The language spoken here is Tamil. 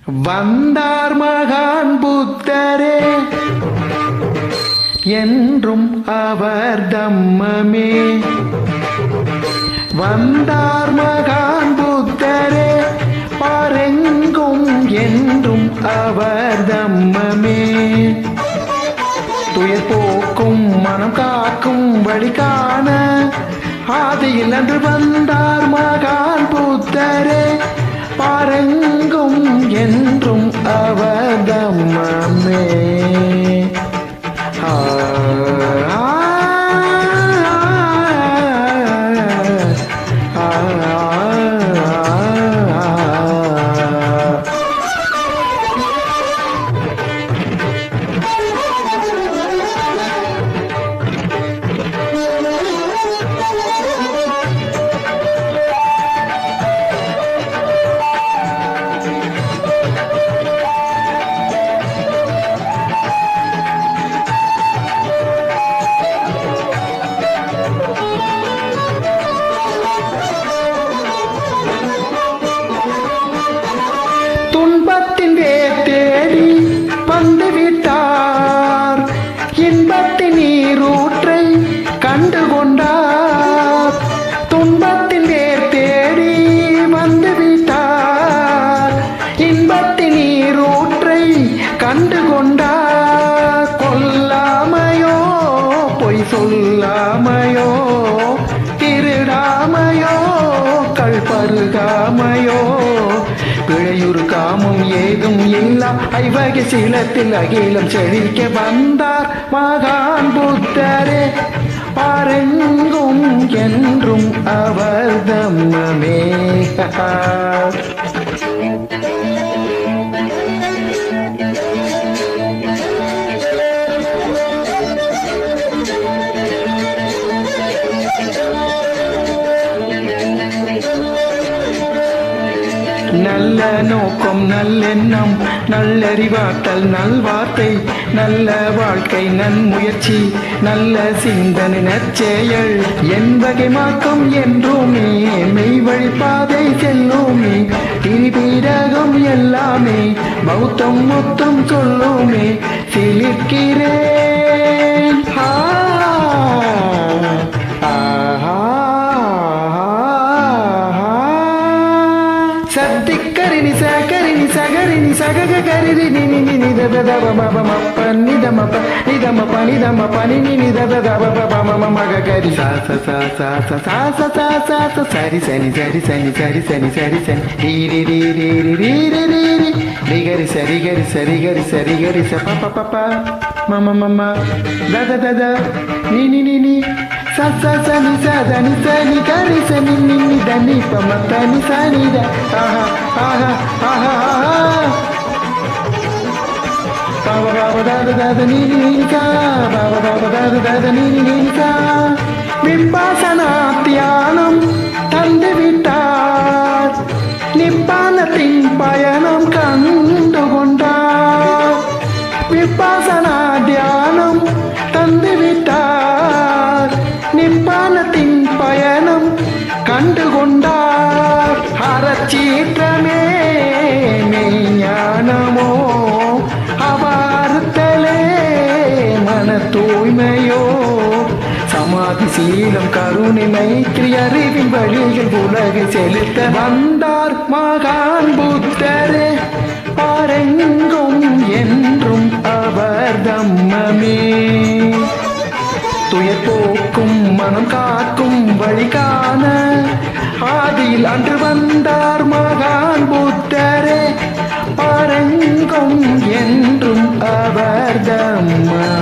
வந்தார் மகான் புத்தரே என்றும் அவர் தம்மமே. வந்தார் மகான் புத்தரே பாரெங்கும் என்றும் அவர் தம்மமே. துயர் போக்கும் மனம் காக்கும் வழி காண ஆதியில் அன்று வந்தார் மகான் புத்தரே பாரெங்கும் என்றும் அவர் தம்மமே. துன்பத்தின் வேர் தேடி வந்துவிட்டார், இன்பத்தின் நீரூற்றை கண்டு கொண்டார். துன்பத்தின் வேர் தேடி வந்துவிட்டார், இன்பத்தின் நீரூற்றை கண்டு கொண்டார். கொல்லாமையோ பொய் சொல்லாமையோ திருடாமையோ கள் பருகாமையோ பிழையுறு காமம் ஏதும் இல்லா ஐவகை சீலத்தில் அகிலம் செழிக்க வந்தார் மகான் புத்தரே பாரெங்கும் என்றும் அவர் தம்மமே. நல்ல நோக்கம் நல்லெண்ணம் நல்லறிவாற்றல் நல்வார்த்தை நல்ல வாழ்க்கை நன்முயற்சி நல்ல சிந்தனை நற்செயல் என்பகை மார்க்கம் என்றுமே மெய் வழிபாதை செல்லுமே. திரிபீடகம் எல்லாமே பௌத்தம் மொத்தம் சொல்லுமே. சிலிர்க்கிறேன் சத்திக்கரிணி சகரிணி சகரிணி சகக கரிரி நினி நினி தத தவ பப மப்ப நிதம ப நிதம ப நிதம ப நினி நி தத தவ பப மம மக கரி சா சா சா சா சா சா சா சா சா சா சரி சனி சரி சனி சரி சனி சரி சனி ரீ ரீ ரீ ரீ ரீ ரீ ரீ ரீ ரீ கரி சரி கரி சரி கரி சரி கரி ச ப ப ப ப மம மம தத தத நினி நினி sa sa sa ni sa da ni sa ni ga ni sa ni ni ni da ni pa ma ta ni sa ni da aha aha aha ba ba ba da da da ni ni ni ka ba ba ba da da ni ni ni ka vipassana தியானம் தந்து விட்டார் நிப்பானத்தின் பயணம் கண்டு கொண்டார். விபாசனா தியானம் தந்து விட்டார் நிப்பானத்தின் பயணம் கண்டு கொண்டார். அறச்சீற்றமே மெய்ஞானமோ அவாறுத்தலே மன தூய்மையோ சமாதி சீலம் கருணை மைத்ரி அறிவின் வழியில் உலகை செலுத்த வந்தார் மகான் புத்தரே பாரெங்கும் என்றும் அவர் தம்மமே. துயர் போக்கும் மனம் காக்கும் வழி காண ஆதியில் அன்று வந்தார் மகான் புத்தரே பாரெங்கும் என்றும் அவர் தம்மமே.